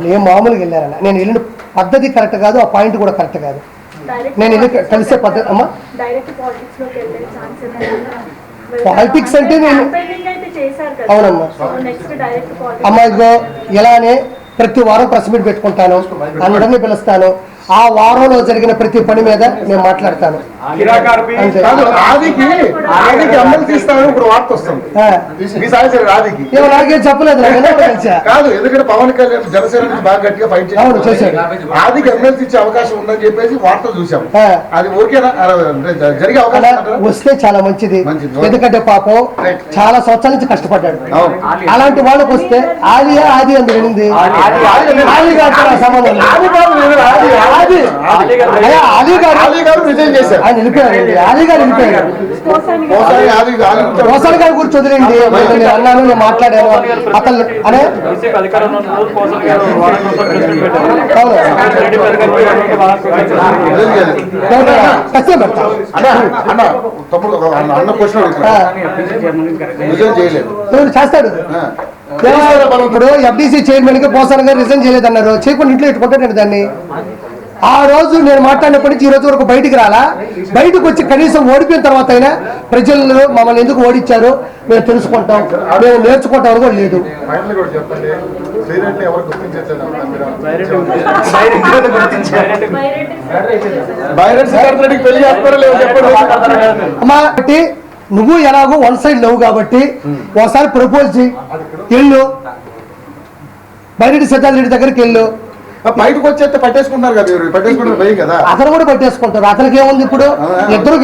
S1: నేను మామూలుగా వెళ్ళానన్నా, నేను వెళ్ళిన పద్ధతి కరెక్ట్ కాదు, ఆ పాయింట్ కూడా కరెక్ట్ కాదు. నేను వెళ్ళి కలిసే పద్ధతి అమ్మా. పాలిటిక్స్ అంటే నేను అవునమ్మా అమ్మా, ఇదిగో ఇలానే ప్రతి వారం ప్రెస్ మీట్ పెట్టుకుంటాను, అందరినీ పిలుస్తాను. ఆ వారంలో జరిగిన ప్రతి పని మీద నేను మాట్లాడతాను. నాకేం చెప్పలేదు
S2: కాదు, ఎందుకంటే పవన్ కళ్యాణ్ జనసేన బాగా గట్టిగా ఫైట్ చేశాడు. ఆదికి ఎమ్మెల్సీ ఇచ్చే అవకాశం ఉందని చెప్పేసి వార్తలు చూసాం. అది ఓకేనా? జరిగే అవకాశం
S1: వస్తే చాలా మంచిది. ఎందుకంటే పాపం చాలా సంవత్సరాల నుంచి కష్టపడ్డాడు. అలాంటి వాళ్ళకి వస్తే ఆది అని వెళ్ళింది. సంబంధం మోసాలి గారి గురించి వదిలేండి, అన్నాను, నేను మాట్లాడాను అతను అనే చేస్తాడు. ఇప్పుడు ఎఫ్డీసీ చైర్మన్ గా పోసాని గారు రిజైన్ చేయలేదన్నారు, చేయకుండా ఇంట్లో పెట్టుకుంటాను దాన్ని. ఆ రోజు నేను మాట్లాడినప్పటి నుంచి ఈ రోజు వరకు బయటికి రాలా. బయటకు వచ్చి కనీసం ఓడిపోయిన తర్వాత అయినా ప్రజలు మమ్మల్ని ఎందుకు ఓడించారు మేము తెలుసుకుంటాం, మేము నేర్చుకుంటాం కూడా లేదు. అమ్మా నువ్వు ఎలాగో 1 సైడ్ లేవు కాబట్టి ఒకసారి ప్రపోజ్ చేయి, వెళ్ళు బైరెడ్డి సజ్జాల రెడ్డి దగ్గరికి వెళ్ళు.
S2: బయటకు వచ్చేస్తే పట్టేసుకుంటారు కదా, పట్టేసుకుంటారు భయం కదా,
S1: అతను కూడా పట్టేసుకుంటారు. అతనికి ఏముంది ఇప్పుడు, ఇద్దరు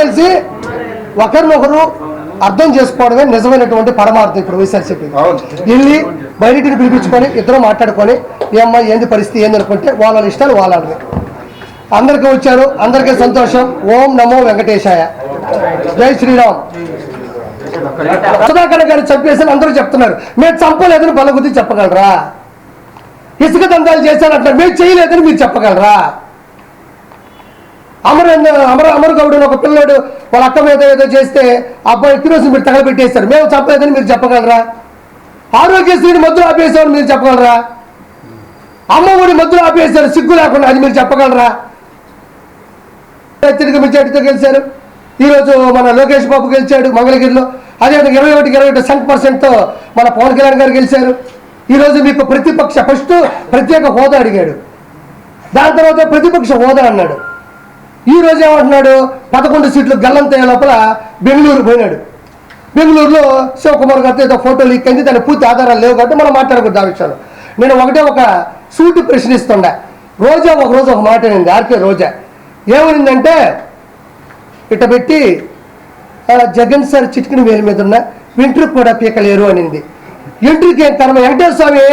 S1: కలిసి ఒకరినొకరు అర్థం చేసుకోవడమే నిజమైనటువంటి పరమార్థం. ఇప్పుడు వైఎస్ఆర్సీపీ వెళ్ళి బయటిని పిలిపించుకొని ఇద్దరు మాట్లాడుకొని ఏమ్మా ఏంది పరిస్థితి ఏంది అనుకుంటే వాళ్ళ ఇష్టాలు వాళ్ళని. అందరికీ వచ్చారు, అందరికీ సంతోషం. ఓం నమో వెంకటేశాయ, జై శ్రీరామ్. సుధాకర్ గారు చంపేసి అందరూ చెప్తున్నారు. మేము చంపలేదని బలగుద్ది చెప్పగలరా? ఇసుక దందాలు చేశారంటారు, మేము చేయలేదని మీరు చెప్పగలరా? అమర్ గౌడ్ ఒక పిల్లడు వాళ్ళ అక్క మీద ఏదో చేస్తే అబ్బాయి కిరోసిన్ మీరు తగలబెట్టేస్తారు, మేము చెప్పలేదని మీరు చెప్పగలరా? ఆరోగ్యశ్రీని మధ్యలో ఆపేశారు, మీరు చెప్పగలరా? అమ్మఒడి మధ్యలో ఆపేశారు సిగ్గు లేకుండా, అది మీరు చెప్పగలరా? అత్యధిక మెజార్టీతో గెలిచారు. ఈరోజు మన లోకేష్ బాబు గెలిచాడు మంగళగిరిలో. అదేవిధంగా 21% మన పవన్ కళ్యాణ్ గారు గెలిచారు. ఈరోజు మీకు ప్రతిపక్ష ఫస్ట్ ప్రత్యేక హోదా అడిగాడు, దాని తర్వాత ప్రతిపక్ష హోదా అన్నాడు. ఈరోజు ఏమంటున్నాడు, 11 సీట్లు గల్లంతయ్యే లోపల బెంగళూరు పోయినాడు. బెంగళూరులో శివకుమార్ గారితో ఏదో ఫోటో లీక్ అయింది, దాని పూర్తి ఆధారాలు లేవు కాబట్టి మనం మాట్లాడకూడదు ఆ విషయంలో. నేను ఒక సూటి ప్రశ్నిస్తుండే. రోజా ఒకరోజు ఒక మాట అనింది, ఆర్కే రోజా ఏమనిందంటే, ఇట పెట్టి జగన్ సార్ చిటికిన వేలు మీద ఉన్న వెంట్రుకు కూడా పీకలేరు అనింది. వెంట్రుకి ఏం కర్మ, వెంకటేశ్వర స్వామి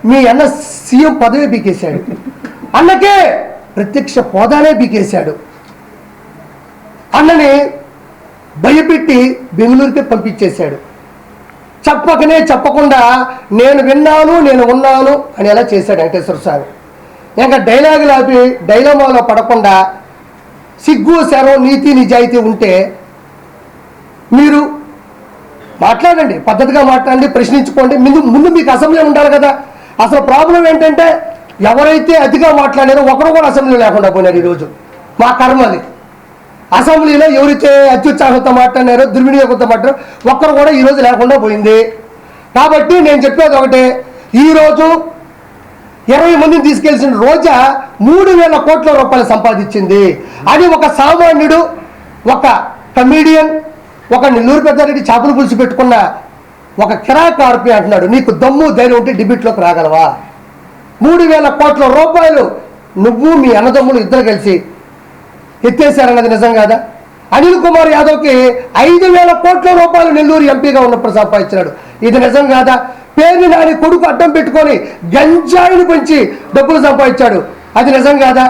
S1: మీ అన్న సీఎం పదవి పీకేశాడు, అన్నకే ప్రత్యక్ష హోదానే పీకేశాడు. అన్నని భయపెట్టి బెంగళూరుకే పంపించేశాడు. చెప్పకుండా నేను విన్నాను, నేను ఉన్నాను అని ఎలా చేశాడు వెంకటేశ్వర స్వామి. ఇంకా డైలాగులు ఆపి డైలామాలో పడకుండా సిగ్గు శరం నీతి నిజాయితీ ఉంటే మీరు మాట్లాడండి, పద్ధతిగా మాట్లాడండి, ప్రశ్నించుకోండి. ముందు మీకు అసెంబ్లీ ఉండాలి కదా. అసలు ప్రాబ్లం ఏంటంటే ఎవరైతే అతిగా మాట్లాడారో ఒకరు కూడా అసెంబ్లీ లేకుండా పోయినారు. ఈరోజు మా కర్మది. అసెంబ్లీలో ఎవరైతే అత్యుత్సాహంతో మాట్లాడారో, దుర్వినియోగంతో మాట్లాడారో ఒక్కరు కూడా ఈరోజు లేకుండా పోయింది. కాబట్టి నేను చెప్పేది ఒకటే, ఈరోజు 20 మందిని తీసుకెళ్లిన రోజా 3,000 కోట్ల రూపాయలు సంపాదించింది. అది ఒక సామాన్యుడు, ఒక కమీడియన్, ఒక నెల్లూరు పెద్దారెడ్డి చేపలు పులుసు పెట్టుకున్న ఒక కిరాక్ ఆర్పి అంటున్నాడు, నీకు దమ్ము ధైర్యం ఉంటే డిబేట్లోకి రాగలవా? 3,000 కోట్ల రూపాయలు నువ్వు మీ అన్నదమ్ములు ఇద్దరు కలిసి ఎత్తేసారన్నది నిజం కాదా? అనిల్ కుమార్ యాదవ్కి 5,000 కోట్ల రూపాయలు నెల్లూరు ఎంపీగా ఉన్నప్పుడు సంపాదించినాడు, ఇది నిజం కాదా? పేరుని నాని కొడుకు అడ్డం పెట్టుకొని గంజాయిని పెంచి డబ్బులు సంపాదించాడు, అది నిజం కాదా?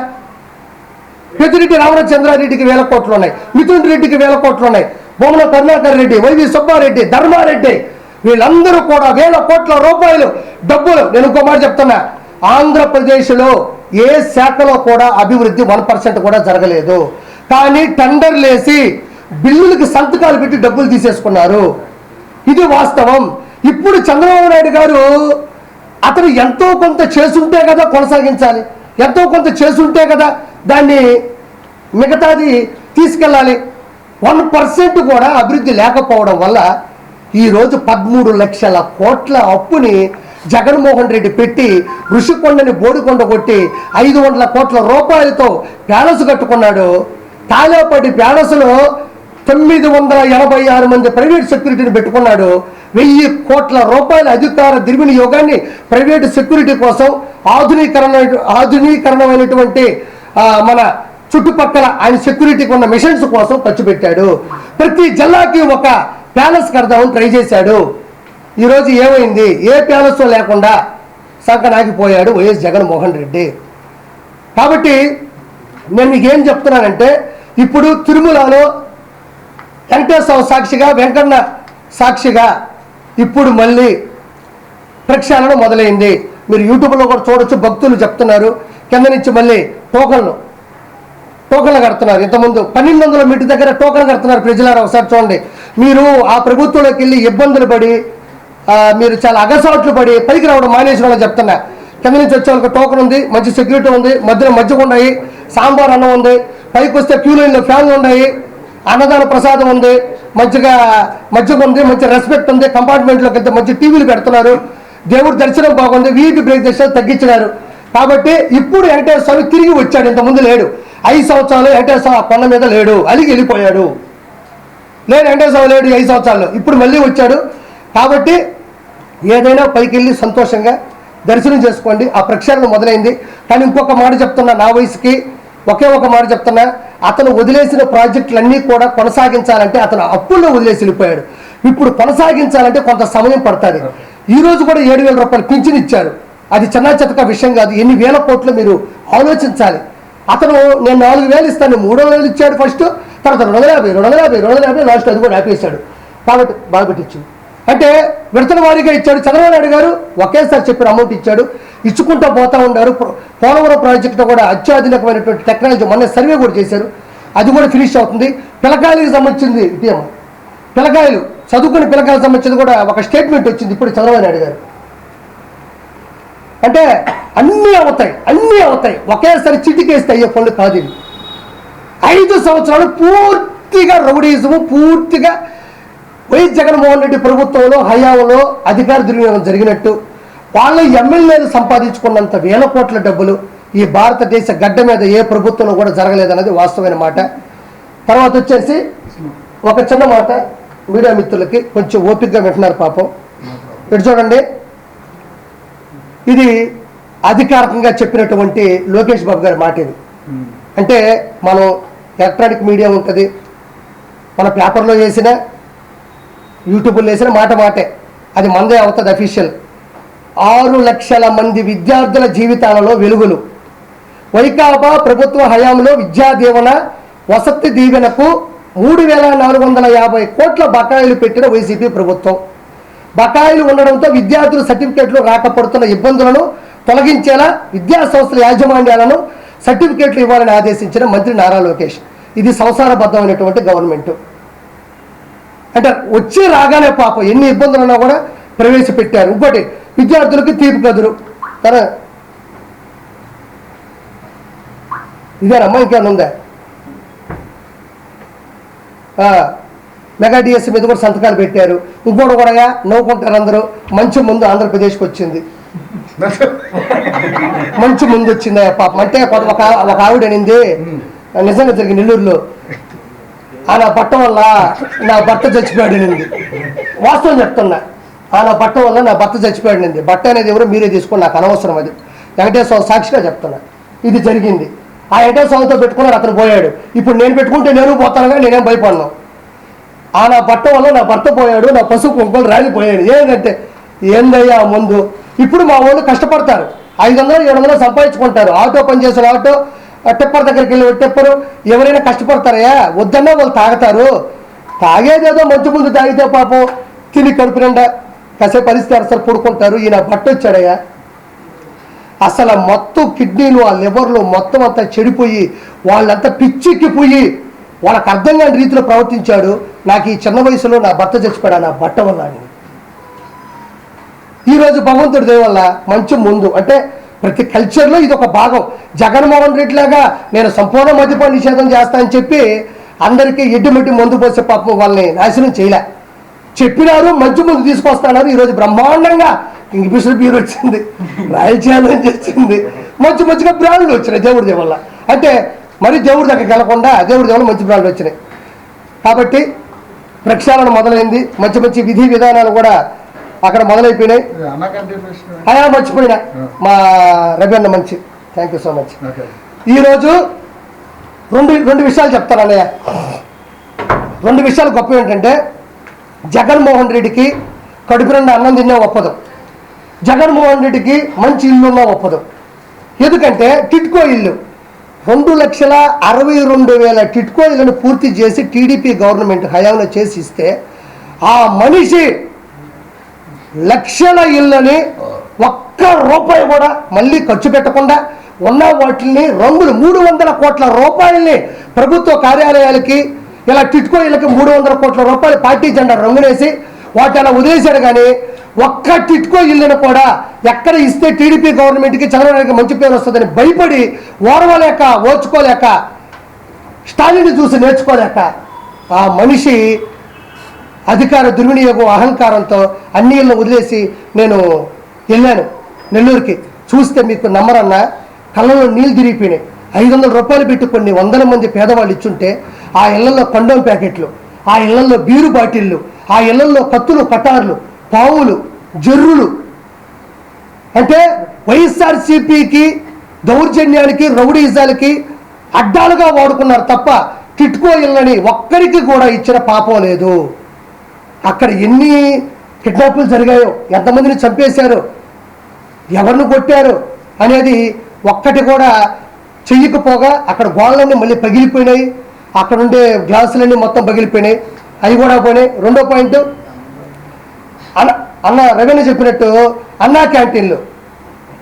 S1: పెద్దిరెడ్డి రామచంద్రారెడ్డికి 1,000 కోట్లు ఉన్నాయి, మిథున్ రెడ్డికి 1,000 కోట్లు ఉన్నాయి, బొమ్మల కరుణాకర్ రెడ్డి, వైవి సుబ్బారెడ్డి, ధర్మారెడ్డి, వీళ్ళందరూ కూడా 1,000 కోట్ల రూపాయలు డబ్బులు. నేను ఇంకో మాట చెప్తున్నా, ఆంధ్రప్రదేశ్లో ఏ శాఖలో కూడా అభివృద్ధి 1% కూడా జరగలేదు. కానీ టెండర్లు వేసి బిల్లులకి సంతకాలు పెట్టి డబ్బులు తీసేసుకున్నారు, ఇది వాస్తవం. ఇప్పుడు చంద్రబాబు నాయుడు గారు అతను ఎంతో కొంత చేసుంటే కదా కొనసాగించాలి, ఎంతో కొంత చేసుంటే కదా దాన్ని మిగతాది తీసుకెళ్ళాలి. 1% కూడా అభివృద్ధి లేకపోవడం వల్ల ఈరోజు 13 లక్షల కోట్ల అప్పుని జగన్మోహన్ రెడ్డి పెట్టి ఋషికొండని బోడికొండ కొట్టి 500 కోట్ల రూపాయలతో ప్యాలెస్ కట్టుకున్నాడు. తాలేపడి ప్యాలెస్లో 986 మంది ప్రైవేట్ సెక్యూరిటీని పెట్టుకున్నాడు. 1000 కోట్ల రూపాయల అధికార దుర్వినియోగాన్ని ప్రైవేటు సెక్యూరిటీ కోసం ఆధునీకరణమైనటువంటి మన చుట్టుపక్కల ఆయన సెక్యూరిటీకి ఉన్న మిషన్స్ కోసం ఖర్చు పెట్టాడు. ప్రతి జిల్లాకి ఒక ప్యాలెస్ కడదామని ట్రై చేశాడు. ఈరోజు ఏమైంది? ఏ ప్యాలెస్ లేకుండా సంకనాగిపోయాడు వైఎస్ జగన్మోహన్ రెడ్డి. కాబట్టి నేను మీకు ఏం చెప్తున్నానంటే, ఇప్పుడు తిరుమలలో వెంకటేశ్వర సాక్షిగా, వెంకన్న సాక్షిగా ఇప్పుడు మళ్ళీ ప్రక్షాళన మొదలైంది. మీరు యూట్యూబ్లో కూడా చూడొచ్చు, భక్తులు చెప్తున్నారు. కింద నుంచి మళ్ళీ టోకన్లు కడుతున్నారు. ఇంతకుముందు 1200 మీటర్ దగ్గర టోకన్ కడుతున్నారు. ప్రజలారా ఒకసారి చూడండి. మీరు ఆ ప్రభుత్వంలోకి వెళ్ళి ఇబ్బందులు పడి మీరు చాలా అగసాట్లు పడి పైకి రావడం మానేసిన వాళ్ళని చెప్తున్నా. కింద నుంచి వచ్చే వాళ్ళకి టోకన్ ఉంది, మంచి సెక్యూరిటీ ఉంది, మధ్యలో మజ్జిగ ఉన్నాయి, సాంబార్ అన్నం ఉంది, పైకి వస్తే క్యూ లైన్లో ఫ్యాన్లు ఉన్నాయి, అన్నదాన ప్రసాదం ఉంది, మజ్జిగ ఉంది, మంచి రెస్పెక్ట్ ఉంది. కంపార్ట్మెంట్లోకి వెళ్తే మంచి టీవీలు పెడుతున్నారు, దేవుడి దర్శనం బాగుంది, వీటి బ్రేక్ దర్శనం తగ్గించినారు. కాబట్టి ఇప్పుడు వెంకటేశ్వర స్వామి తిరిగి వచ్చాడు. ఇంతకుముందు లేడు. 5 సంవత్సరాలు వెంకటేశ్వర స్వామి ఆ కొండ మీద లేడు, అలిగి వెళ్ళిపోయాడు. వెంకటేశ్వర స్వామి లేడు 5 సంవత్సరాల్లో, ఇప్పుడు మళ్ళీ వచ్చాడు. కాబట్టి ఏదైనా పైకి వెళ్ళి సంతోషంగా దర్శనం చేసుకోండి. ఆ ప్రక్షాళన మొదలైంది. కానీ ఇంకొక మాట చెప్తున్నా, నా వయసుకి ఒకే ఒక మాట చెప్తున్నా, అతను వదిలేసిన ప్రాజెక్టులన్నీ కూడా కొనసాగించాలంటే అతను అప్పుల్లో వదిలేసి వెళ్ళిపోయాడు. ఇప్పుడు కొనసాగించాలంటే కొంత సమయం పడుతుంది. ఈరోజు కూడా 7,000 రూపాయలు పింఛన్ ఇచ్చారు. అది చిన్న చితక విషయం కాదు. ఎన్ని వేల కోట్లు మీరు ఆలోచించాలి. అతను నేను 4,000 ఇస్తాను, 3,000 ఇచ్చాడు ఫస్ట్, తర్వాత 250 లాస్ట్ అది కూడా ఆపేశాడు. కాబట్టి బాగా పెట్టించింది. అంటే విడతల వారీగా ఇచ్చాడు. చంద్రబాబు నాయుడు గారు ఒకేసారి చెప్పిన అమౌంట్ ఇచ్చాడు, ఇచ్చుకుంటూ పోతా ఉన్నారు. పోలవరం ప్రాజెక్టులో కూడా అత్యాధునికమైనటువంటి టెక్నాలజీ మొన్న సర్వే కూడా చేశారు, అది కూడా ఫినిష్ అవుతుంది. పిల్లకాయలకు సంబంధించింది ఇదేమో, పిల్లకాయలు చదువుకుని పిల్లకాయలకు సంబంధించింది కూడా ఒక స్టేట్మెంట్ వచ్చింది ఇప్పుడు చంద్రబాబు నాయుడు గారు. అంటే అన్నీ అవుతాయి ఒకేసారి చిటికేస్తే అయ్యే పనులు కాదు ఇవి. 5 సంవత్సరాలు పూర్తిగా రౌడీజము, పూర్తిగా వైఎస్ జగన్మోహన్ రెడ్డి ప్రభుత్వంలో హయాంలో అధికార దుర్వినియోగం జరిగినట్టు, వాళ్ళ ఎమ్మెల్యేలు సంపాదించుకున్నంత వేల కోట్ల డబ్బులు ఈ భారతదేశ గడ్డ మీద ఏ ప్రభుత్వంలో కూడా జరగలేదన్నది వాస్తవమైన మాట. తర్వాత వచ్చేసి ఒక చిన్న మాట, మీడియా మిత్రులకి కొంచెం ఓపికగా వింటున్నారు పాపం. ఇటు చూడండి, ఇది అధికారికంగా చెప్పినటువంటి లోకేష్ బాబు గారి మాట. ఇది అంటే మనం ఎలక్ట్రానిక్ మీడియా ఉంటుంది, మన పేపర్లో వేసిన యూట్యూబ్లో వేసిన మాటే, అది మనదే అవుతుంది అఫీషియల్. 6 లక్షల మంది విద్యార్థుల జీవితాలలో వెలుగులు. వైకాపా ప్రభుత్వ హయాంలో విద్యా దీవెన, వసతి దీవెనకు 3,450 కోట్ల బకాయిలు పెట్టిన వైసీపీ ప్రభుత్వం. బకాయిలు ఉండడంతో విద్యార్థుల సర్టిఫికేట్లు రాకపోతున్న ఇబ్బందులను తొలగించేలా విద్యా సంస్థల యాజమాన్యాలను సర్టిఫికేట్లు ఇవ్వాలని ఆదేశించిన మంత్రి నారా లోకేష్. ఇది సంసారబద్ధమైనటువంటి గవర్నమెంట్. అంటే వచ్చి రాగానే పాపం ఎన్ని ఇబ్బందులు ఉన్నా కూడా ప్రవేశపెట్టారు. ఇంకోటి విద్యార్థులకి తీపి కదురు కదా, ఇదేనమ్మా ఇంకేమైనా ఉందా? మెగా డిఎస్సీ మీద కూడా సంతకాలు పెట్టారు. ఇంకోటి కూడా నవ్వుకుంటారు అందరూ, మంచి ముందు ఆంధ్రప్రదేశ్కి వచ్చింది, మంచి ముందు వచ్చింది పాపం. అంటే ఒక ఆవిడ అనింది, నిజంగా జరిగింది నెల్లూరులో, ఆ నా బట్ట వల్ల నా భర్త చచ్చిపోయాడనింది. వాస్తవం చెప్తున్నా, ఆ నా బట్ట వల్ల నా భర్త చచ్చిపోయాడనింది. బట్ట అనేది ఎవరో మీరే తీసుకుని, నాకు అనవసరం. అది వెంకటేశ్వర సాక్షిగా చెప్తున్నా, ఇది జరిగింది. ఆ వెంకటేశ్వరతో పెట్టుకున్నాడు, అతను పోయాడు. ఇప్పుడు నేను పెట్టుకుంటే నేను పోతానుగా, నేనేం భయపడను. ఆ నా బట్ట వల్ల నా భర్త పోయాడు, నా పసుపు కుంకుమలు రాలిపోయాడు. ఏంటంటే ఏందయ్యా ముందు. ఇప్పుడు మా వాళ్ళు కష్టపడతారు, 500-700 సంపాదించుకుంటారు. ఆటో పనిచేసిన ఆటో, టిప్పర్ దగ్గరికి వెళ్ళి టిప్పరు, ఎవరైనా కష్టపడతారయ్యా. వద్దన్నా వాళ్ళు తాగుతారు. తాగేదేదో మంచి ముందు తాగితే పాపం తిని కడుపు నిండా కాసేపు పరిస్థితి అసలు పడుకుంటారు. ఈయన బట్ట వచ్చాడయ్యా, అసలు మొత్తం కిడ్నీలు, ఆ లివర్లు మొత్తం అంతా చెడిపోయి వాళ్ళంతా పిచ్చిక్కిపోయి వాళ్ళకి అర్థం కాని రీతిలో ప్రవర్తించాడు. నాకు ఈ చిన్న వయసులో నా భర్త చచ్చిపోయాడు నా బట్ట వల్ల. ఈరోజు భగవంతుడి దయ వల్ల మంచి ముందు. అంటే ప్రతి కల్చర్లో ఇది ఒక భాగం. జగన్మోహన్ రెడ్డి లాగా నేను సంపూర్ణ మద్యపాన నిషేధం చేస్తా అని చెప్పి అందరికీ ఎడ్డుమెట్టి మందు పోసే పాపం వాళ్ళని నాశనం చేయలే. చెప్పినారు, మంచి ముందు తీసుకొస్తున్నారు. ఈరోజు బ్రహ్మాండంగా కింగ్ఫిషర్ బీర్ వచ్చింది, రాయల్ ఛాలెంజ్ వచ్చింది, మంచిగా బ్రాండ్లు వచ్చినాయి దేవుడి దేవల్ల. అంటే మరి దేవుడి దగ్గరికి వెళ్ళకుండా దేవుడి దేవల్ల మంచి బ్రాండ్లు వచ్చినాయి. కాబట్టి ప్రక్షాళన మొదలైంది. మంచి విధి విధానాలు కూడా అక్కడ మొదలైపోయినాయి. మర్చిపోయినా మా రవి అన్న మంచి, థ్యాంక్ యూ సో మచ్. ఈరోజు రెండు విషయాలు చెప్తాను అన్నయ్య. 2 విషయాలు గొప్ప ఏంటంటే, జగన్మోహన్ రెడ్డికి కడుపు నిండా అన్నం తిన్నా ఒప్పదు, జగన్మోహన్ రెడ్డికి మంచి ఇల్లు ఉన్నా ఒప్పదు. ఎందుకంటే టిట్కో ఇల్లు 2,62,000 టిట్కో ఇళ్లను పూర్తి చేసి టీడీపీ గవర్నమెంట్ హయాంలో చేసి ఇస్తే, ఆ మనిషి లక్షల ఇళ్ళని ఒక్క రూపాయి కూడా మళ్ళీ ఖర్చు పెట్టకుండా ఉన్న వాటిని రంగులు 300 కోట్ల రూపాయల్ని ప్రభుత్వ కార్యాలయాలకి, ఇలా టిట్కో ఇళ్ళకి 300 కోట్ల రూపాయలు పార్టీ జెండా రంగులేసి వాటి అలా వదిలేశాడు. కానీ ఒక్క టిట్కో ఇల్లును కూడా ఎక్కడ ఇస్తే టీడీపీ గవర్నమెంట్కి చంద్రబాబుకి మంచి పేరు వస్తుందని భయపడి ఓర్వలేక, ఓర్చుకోలేక, స్టాలిన్ని చూసి నేర్చుకోలేక ఆ మనిషి అధికార దుర్వినియోగం, అహంకారంతో అన్ని ఇళ్ళను వదిలేసి నేను వెళ్ళాను నెల్లూరుకి. చూస్తే మీకు నమ్మరన్నా, కళ్ళలో నీళ్ళు తిరిగిపోయినాయి. 500 రూపాయలు పెట్టి కొన్ని 100 మంది పేదవాళ్ళు ఇచ్చుంటే ఆ ఇళ్లలో కండోమ్ ప్యాకెట్లు, ఆ ఇళ్లలో బీరు బాటిళ్ళు, ఆ ఇళ్లలో కత్తులు, కటార్లు, పావులు, జర్రులు. అంటే వైఎస్ఆర్సీపీకి దౌర్జన్యానికి, రౌడీజాలకి అడ్డాలుగా వాడుకున్నారు తప్ప టిట్కో ఇళ్ళని ఒక్కరికి కూడా ఇచ్చిన పాపం లేదు. అక్కడ ఎన్ని కిడ్నాపులు జరిగాయో, ఎంతమందిని చంపేశారు, ఎవరిని కొట్టారు అనేది ఒక్కటి కూడా చెయ్యకపోగా అక్కడ గోళ్ళన్నీ మళ్ళీ పగిలిపోయినాయి, అక్కడ ఉండే గ్లాసులన్నీ మొత్తం పగిలిపోయినాయి. అవి కూడా పోయినాయి. రెండో పాయింట్ అన్న రవీణ చెప్పినట్టు అన్నా క్యాంటీన్లు